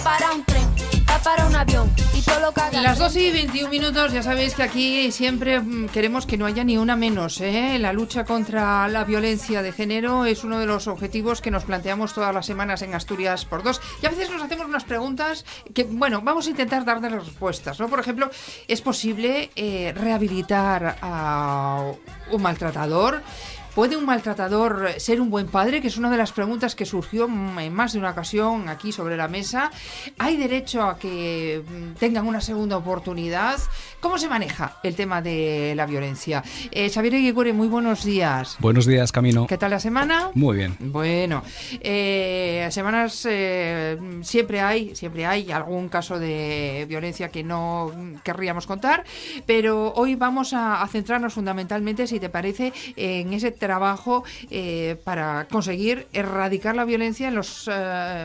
para un tren, va para un avión y todo lo que haga. Las 2:21, ya sabéis que aquí siempre queremos que no haya ni una menos, ¿eh? La lucha contra la violencia de género es uno de los objetivos que nos planteamos todas las semanas en Asturias por Dos. Y a veces nos hacemos unas preguntas que, bueno, vamos a intentar darles respuestas, ¿no? Por ejemplo, ¿es posible rehabilitar a un maltratador? ¿Puede un maltratador ser un buen padre? Que es una de las preguntas que surgió en más de una ocasión aquí sobre la mesa. ¿Hay derecho a que tengan una segunda oportunidad? ¿Cómo se maneja el tema de la violencia? Xavier Eguiguren, muy buenos días. Buenos días, Camino. ¿Qué tal la semana? Muy bien. Bueno, semanas siempre hay algún caso de violencia que no querríamos contar, pero hoy vamos a centrarnos fundamentalmente, si te parece, en ese trabajo para conseguir erradicar la violencia en los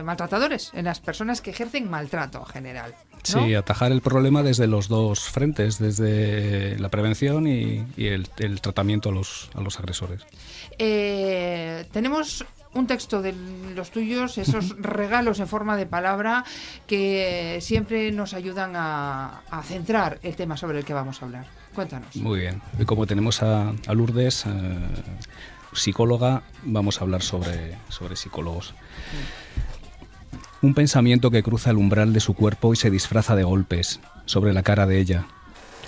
maltratadores, en las personas que ejercen maltrato en general, ¿no? Sí, atajar el problema desde los dos frentes, desde la prevención y el tratamiento a los agresores. Tenemos un texto de los tuyos, esos regalos en forma de palabra que siempre nos ayudan a centrar el tema sobre el que vamos a hablar. Cuéntanos. Muy bien. Y como tenemos a Lourdes, psicóloga, vamos a hablar sobre psicólogos. Un pensamiento que cruza el umbral de su cuerpo y se disfraza de golpes sobre la cara de ella.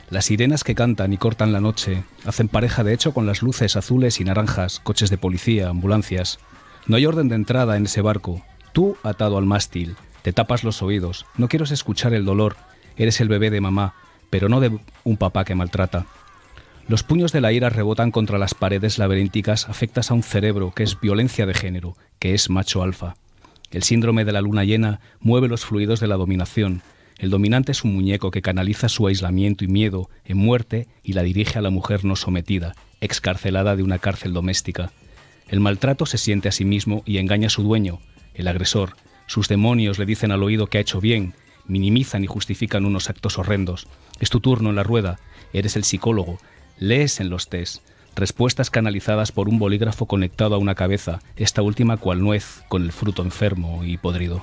Las sirenas que cantan y cortan la noche hacen pareja de hecho con las luces azules y naranjas, coches de policía, ambulancias. No hay orden de entrada en ese barco. Tú atado al mástil, te tapas los oídos, no quieres escuchar el dolor, eres el bebé de mamá, pero no de un papá que maltrata. Los puños de la ira rebotan contra las paredes laberínticas afectas a un cerebro que es violencia de género, que es macho alfa. El síndrome de la luna llena mueve los fluidos de la dominación. El dominante es un muñeco que canaliza su aislamiento y miedo en muerte y la dirige a la mujer no sometida, excarcelada de una cárcel doméstica. El maltrato se siente a sí mismo y engaña a su dueño, el agresor. Sus demonios le dicen al oído que ha hecho bien, minimizan y justifican unos actos horrendos. Es tu turno en la rueda, eres el psicólogo, lees en los test, respuestas canalizadas por un bolígrafo conectado a una cabeza, esta última cual nuez con el fruto enfermo y podrido.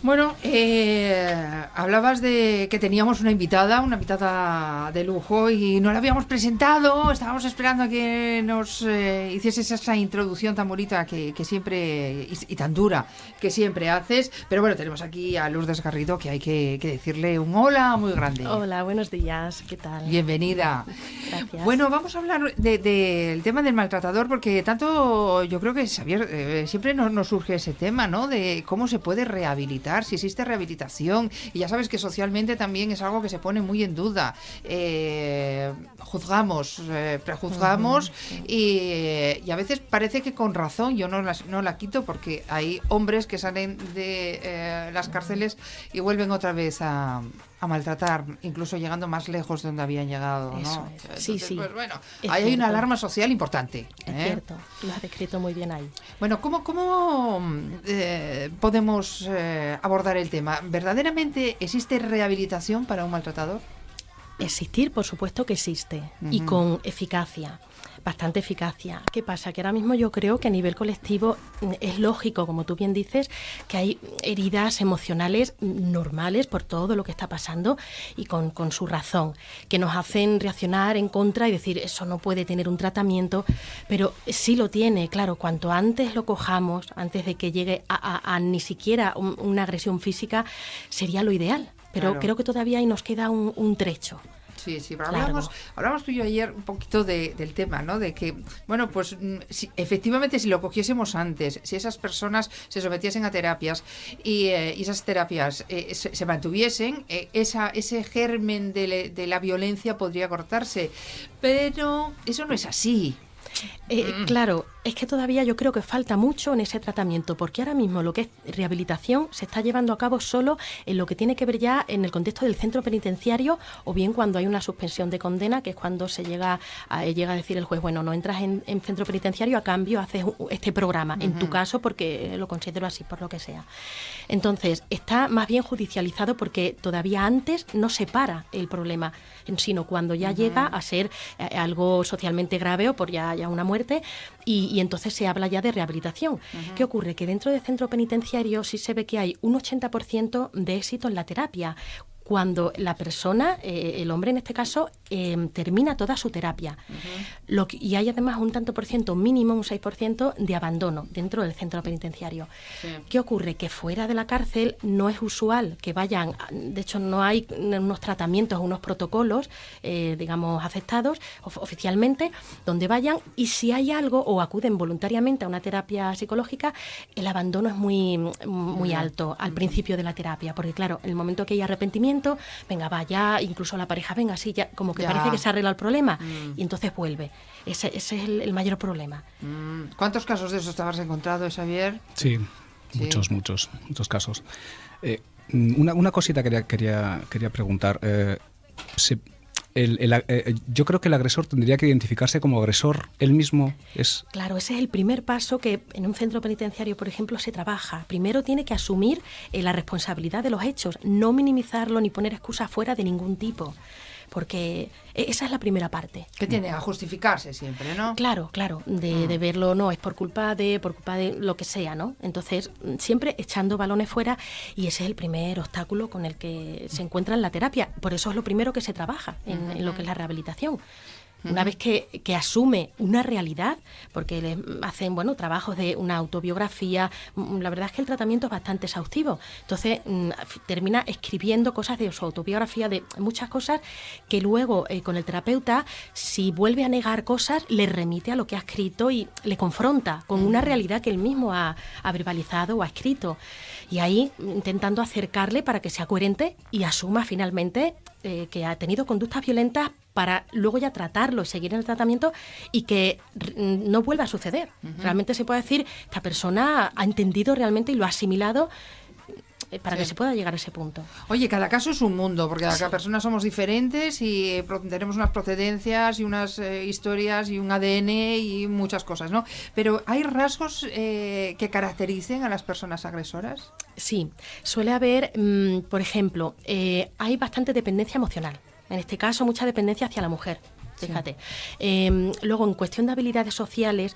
Bueno, hablabas de que teníamos una invitada de lujo y no la habíamos presentado. Estábamos esperando a que nos hicieses esa introducción tan bonita que siempre y tan dura que siempre haces. Pero bueno, tenemos aquí a Lourdes Garrido, que hay que decirle un hola muy grande. Hola, buenos días, ¿qué tal? Bienvenida. Gracias. Bueno, vamos a hablar del tema del maltratador, porque tanto yo creo que Xavier, siempre nos surge ese tema, ¿no? De cómo se puede rehabilitar, si existe rehabilitación, y ya sabes que socialmente también es algo que se pone muy en duda. Juzgamos, prejuzgamos, y a veces parece que con razón. Yo no la quito, porque hay hombres que salen de las cárceles y vuelven otra vez a maltratar, incluso llegando más lejos de donde habían llegado, ¿no? Eso es. Entonces, Sí. pues bueno, Es hay cierto. una alarma social importante. Es cierto, lo has descrito muy bien ahí. Bueno, ¿cómo podemos abordar el tema? ¿Verdaderamente existe rehabilitación para un maltratador? Existir, por supuesto que existe, y con eficacia, bastante eficacia. ¿Qué pasa? Que ahora mismo yo creo que a nivel colectivo es lógico, como tú bien dices, que hay heridas emocionales normales por todo lo que está pasando y con su razón, que nos hacen reaccionar en contra y decir, eso no puede tener un tratamiento, pero sí lo tiene, claro, cuanto antes lo cojamos, antes de que llegue a ni siquiera una agresión física, sería lo ideal. Pero Claro. creo que todavía ahí nos queda un trecho. Sí, pero Largo. hablamos tú y yo ayer un poquito del tema, ¿no? De que, bueno, pues efectivamente, si lo cogiésemos antes, si esas personas se sometiesen a terapias y esas terapias se mantuviesen, ese germen de la violencia podría cortarse. Pero eso no es así. Claro, es que todavía yo creo que falta mucho en ese tratamiento, porque ahora mismo lo que es rehabilitación se está llevando a cabo solo en lo que tiene que ver ya en el contexto del centro penitenciario, o bien cuando hay una suspensión de condena, que es cuando se llega a decir el juez, bueno, no entras en centro penitenciario, a cambio haces este programa, en tu caso, porque lo considero así, por lo que sea. Entonces, está más bien judicializado porque todavía antes no se para el problema, sino cuando ya llega a ser algo socialmente grave o por ya una muerte, y y entonces se habla ya de rehabilitación. ¿Qué ocurre? Que dentro del centro penitenciario sí se ve que hay un 80% de éxito en la terapia, cuando la persona, el hombre en este caso, termina toda su terapia. Y hay además un tanto por ciento mínimo, un 6% de abandono dentro del centro penitenciario. Sí. ¿Qué ocurre? Que fuera de la cárcel no es usual que vayan, de hecho no hay unos tratamientos, unos protocolos, digamos, aceptados oficialmente, donde vayan, y si hay algo o acuden voluntariamente a una terapia psicológica, el abandono es muy alto al principio de la terapia, porque claro, en el momento que hay arrepentimiento, venga, va, ya, incluso la pareja, venga, sí, ya, como que ya parece que se arregla el problema, y entonces vuelve. Ese es el mayor problema. ¿Cuántos casos de esos te habrás encontrado, Xavier? Sí, muchos casos. Una cosita quería preguntar. Yo creo que el agresor tendría que identificarse como agresor él mismo. Claro, ese es el primer paso que en un centro penitenciario, por ejemplo, se trabaja. Primero tiene que asumir la responsabilidad de los hechos, no minimizarlo ni poner excusas fuera de ningún tipo, porque esa es la primera parte. Que tiene a justificarse siempre, ¿no? Claro, de verlo, no, es por culpa de lo que sea, ¿no? Entonces, siempre echando balones fuera, y ese es el primer obstáculo con el que se encuentra en la terapia. Por eso es lo primero que se trabaja en lo que es la rehabilitación. Una vez que asume una realidad, porque le hacen trabajos de una autobiografía, la verdad es que el tratamiento es bastante exhaustivo. Entonces termina escribiendo cosas de su autobiografía, de muchas cosas que luego con el terapeuta, si vuelve a negar cosas, le remite a lo que ha escrito y le confronta con una realidad que él mismo ha verbalizado o ha escrito. Y ahí intentando acercarle para que sea coherente y asuma finalmente que ha tenido conductas violentas, para luego ya tratarlo y seguir en el tratamiento y que no vuelva a suceder. Realmente se puede decir, esta persona ha entendido realmente y lo ha asimilado para que se pueda llegar a ese punto. Oye, cada caso es un mundo, porque cada persona somos diferentes y tenemos unas procedencias y unas historias y un ADN y muchas cosas, ¿no? Pero ¿hay rasgos que caractericen a las personas agresoras? Sí, suele haber, por ejemplo, hay bastante dependencia emocional. En este caso, mucha dependencia hacia la mujer. Fíjate. Luego, en cuestión de habilidades sociales,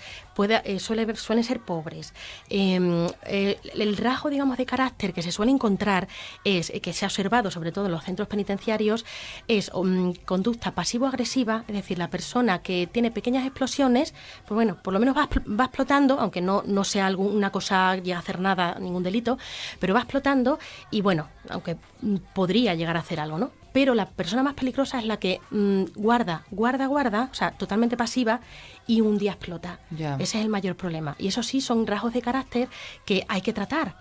suelen ser pobres. El rasgo, digamos, de carácter que se suele encontrar es que se ha observado, sobre todo en los centros penitenciarios, es conducta pasivo-agresiva, es decir, la persona que tiene pequeñas explosiones, pues bueno, por lo menos va explotando, aunque no sea una cosa, llega a hacer nada, ningún delito, pero va explotando y bueno, aunque podría llegar a hacer algo, ¿no? Pero la persona más peligrosa es la que guarda, o sea, totalmente pasiva, y un día explota. Yeah. Ese es el mayor problema. Y eso sí son rasgos de carácter que hay que tratar,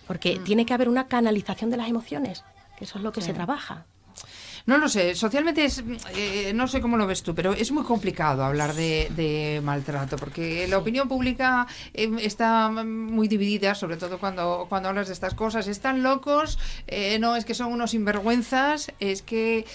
porque tiene que haber una canalización de las emociones, que eso es lo que se trabaja. No lo sé, socialmente no sé cómo lo ves tú, pero es muy complicado hablar de maltrato, porque la opinión pública está muy dividida, sobre todo cuando hablas de estas cosas. Están locos, no, es que son unos sinvergüenzas, es que,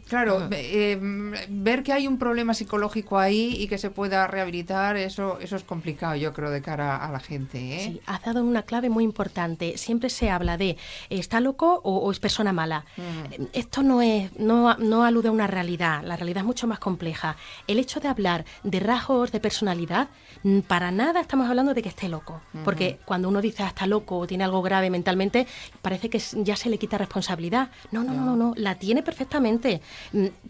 claro, ver que hay un problema psicológico ahí y que se pueda rehabilitar, eso es complicado, yo creo, de cara a la gente, ¿eh? Sí, has dado una clave muy importante. Siempre se habla de ¿está loco o es persona mala? Esto no alude a una realidad. La realidad es mucho más compleja. El hecho de hablar de rasgos de personalidad, para nada estamos hablando de que esté loco, porque cuando uno dice está loco o tiene algo grave mentalmente, parece que ya se le quita responsabilidad. No, la tiene perfectamente,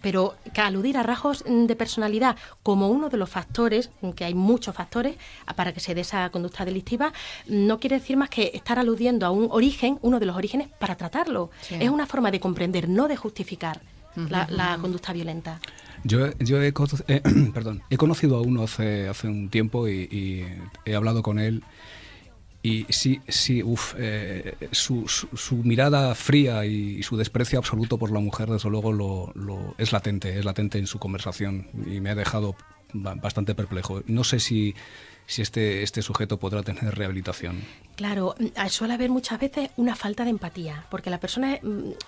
pero que aludir a rasgos de personalidad como uno de los factores, que hay muchos factores para que se dé esa conducta delictiva, no quiere decir más que estar aludiendo a un origen, uno de los orígenes, para tratarlo. Sí. Es una forma de comprender, no de justificar la conducta violenta. Yo he conocido a uno hace un tiempo y he hablado con él, y su mirada fría y su desprecio absoluto por la mujer, desde luego, es latente en su conversación, y me ha dejado bastante perplejo. No sé si este sujeto podrá tener rehabilitación. Claro, suele haber muchas veces una falta de empatía, porque la persona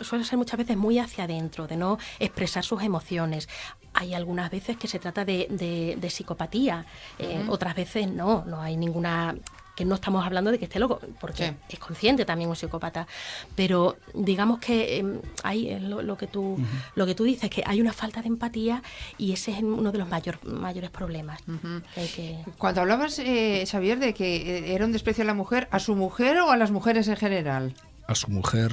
suele ser muchas veces muy hacia adentro, de no expresar sus emociones. Hay algunas veces que se trata de psicopatía, otras veces no hay ninguna que no estamos hablando de que esté loco, porque sí, es consciente también un psicópata, pero digamos que hay lo que tú dices, que hay una falta de empatía y ese es uno de los mayores problemas. Que hay que... Cuando hablabas, Xavier, de que era un desprecio a la mujer, ¿a su mujer o a las mujeres en general? A su mujer,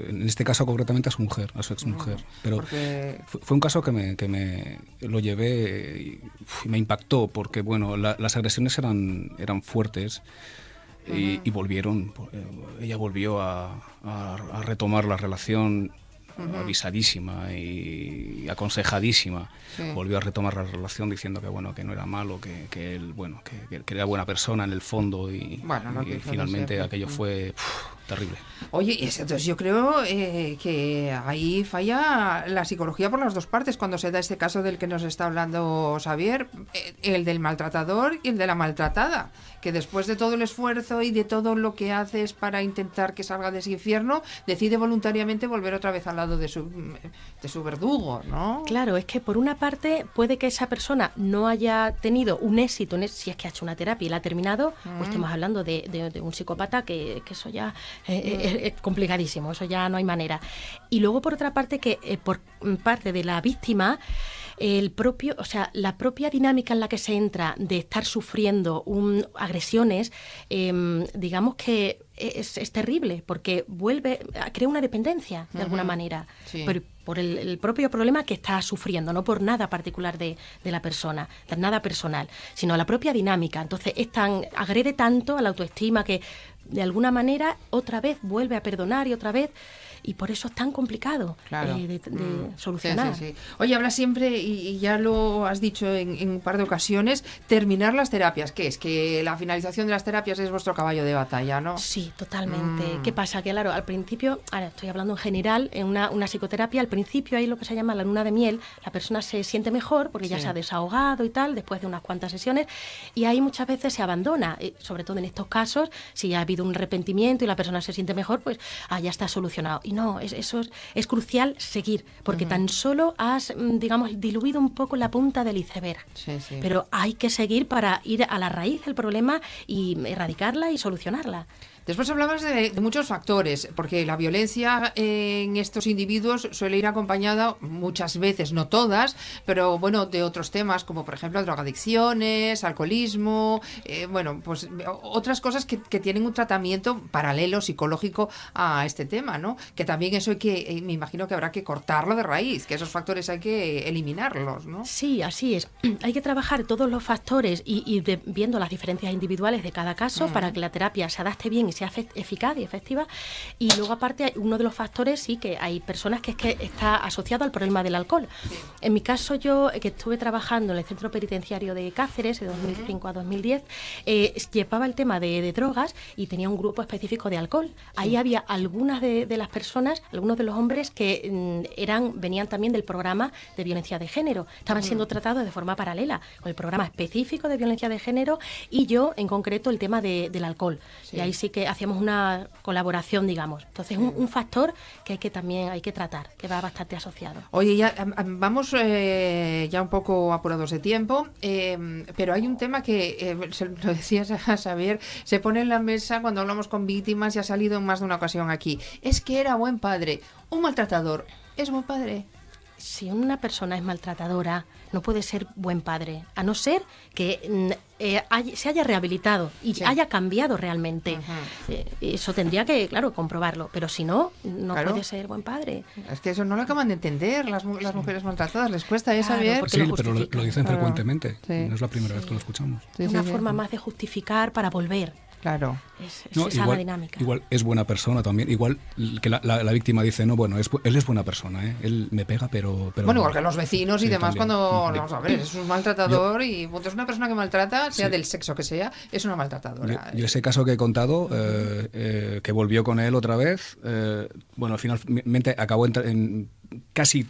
en este caso concretamente a su mujer, a su exmujer. Pero porque... fue un caso que me lo llevé y me impactó, porque bueno, las agresiones eran fuertes y volvieron. Ella volvió a retomar la relación avisadísima y aconsejadísima. Sí. Volvió a retomar la relación diciendo que bueno, que no era malo, que él, bueno, que era buena persona en el fondo y, bueno, y finalmente aquello fue terrible. Oye, entonces yo creo que ahí falla la psicología por las dos partes cuando se da este caso del que nos está hablando Xavier, el del maltratador y el de la maltratada, que después de todo el esfuerzo y de todo lo que haces para intentar que salga de ese infierno, decide voluntariamente volver otra vez al lado de su verdugo, ¿no? Claro, es que por una parte puede que esa persona no haya tenido un éxito, si es que ha hecho una terapia y la ha terminado, pues estamos hablando de un psicópata que eso ya es complicadísimo, eso ya no hay manera. Y luego por otra parte que por parte de la víctima, la propia dinámica en la que se entra de estar sufriendo agresiones, digamos que es terrible, porque crea una dependencia de alguna manera, sí, pero por el propio problema que está sufriendo, no por nada particular de la persona, de nada personal, sino la propia dinámica. Entonces agrede tanto a la autoestima que de alguna manera otra vez vuelve a perdonar y otra vez, y por eso es tan complicado, claro, de solucionar. Sí. Oye, habla siempre, y ya lo has dicho en un par de ocasiones, terminar las terapias. ¿Qué es? Que la finalización de las terapias es vuestro caballo de batalla, ¿no? Sí, totalmente. ¿Qué pasa? Que claro, al principio, ahora estoy hablando en general, en una psicoterapia, al principio hay lo que se llama la luna de miel, la persona se siente mejor porque ya se ha desahogado y tal, después de unas cuantas sesiones, y ahí muchas veces se abandona, sobre todo en estos casos, si ha habido un arrepentimiento y la persona se siente mejor, pues ya está solucionado. Y no, eso es crucial seguir, porque tan solo has, digamos, diluido un poco la punta del iceberg. Sí. Pero hay que seguir para ir a la raíz del problema y erradicarla y solucionarla. Después hablabas de muchos factores, porque la violencia en estos individuos suele ir acompañada muchas veces, no todas, pero bueno, de otros temas como por ejemplo drogadicciones, alcoholismo, pues otras cosas que tienen un tratamiento paralelo psicológico a este tema, ¿no? Que también eso me imagino que habrá que cortarlo de raíz, que esos factores hay que eliminarlos, ¿no? Sí, así es. Hay que trabajar todos los factores y viendo las diferencias individuales de cada caso para que la terapia se adapte bien y sea eficaz y efectiva. Y luego aparte uno de los factores, sí, que hay personas que está asociado al problema del alcohol. En mi caso, yo que estuve trabajando en el centro penitenciario de Cáceres de 2005 a 2010, llevaba el tema de drogas y tenía un grupo específico de alcohol. Ahí había algunas de las personas, algunos de los hombres que venían también del programa de violencia de género, estaban siendo tratados de forma paralela con el programa específico de violencia de género y yo en concreto el tema del alcohol. Y ahí sí que hacíamos una colaboración, digamos. Entonces, un factor que también hay que tratar, que va bastante asociado. Oye, ya vamos ya un poco apurados de tiempo, pero hay un tema que, lo decías a Xavier, se pone en la mesa cuando hablamos con víctimas y ha salido en más de una ocasión aquí. Es que era buen padre. ¿Un maltratador es buen padre? Si una persona es maltratadora, no puede ser buen padre, a no ser que se haya rehabilitado y haya cambiado realmente. Eso tendría que, claro, comprobarlo, pero si no, claro, puede ser buen padre. Es que eso no lo acaban de entender las mujeres maltratadas, les cuesta saber. Sí, pero lo dicen frecuentemente, no es la primera vez que lo escuchamos. Una forma más de justificar para volver. Claro. Esa la dinámica. Igual es buena persona también. Igual que la víctima dice, no, bueno, él es buena persona, él me pega, pero bueno, igual que los vecinos y demás, también. cuando vamos a ver, es un maltratador y es una persona que maltrata, sea del sexo que sea, es una maltratadora. Yo ese caso que he contado, que volvió con él otra vez, al finalmente acabó en casi,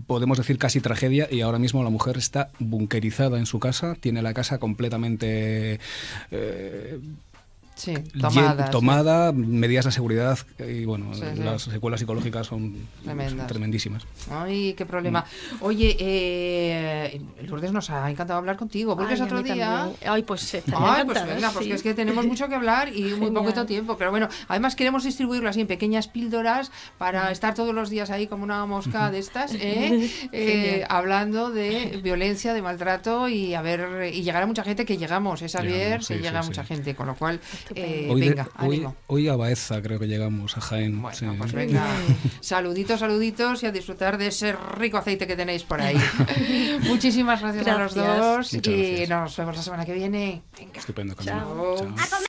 podemos decir casi tragedia, y ahora mismo la mujer está bunkerizada en su casa, tiene la casa completamente Sí, tomadas. Tomada, medidas de seguridad y bueno, Sí. las secuelas psicológicas son Tremendas. tremendísimas. Ay, qué problema. Oye, Lourdes, nos ha encantado hablar contigo. ¿Vuelves Ay, a otro mí día? también. Ay, pues estaría Ay, pues encantada, venga, porque sí. es que tenemos mucho que hablar y muy Genial. poquito tiempo. Pero bueno, además queremos distribuirlo así en pequeñas píldoras para estar todos los días ahí como una mosca de estas, Genial. hablando de violencia, de maltrato y llegar a mucha gente, que llegamos, es Xavier, Llegamos, sí, que llega a sí, mucha sí. gente, con lo cual, Estupendo. venga, ánimo. Hoy a Baeza creo que llegamos, a Jaén. Bueno, sí. pues venga, saluditos y a disfrutar de ese rico aceite que tenéis por ahí. Muchísimas gracias a los Gracias. dos Muchas y gracias. nos vemos la semana que viene. Venga. Estupendo, Carmen. Chao. Chao.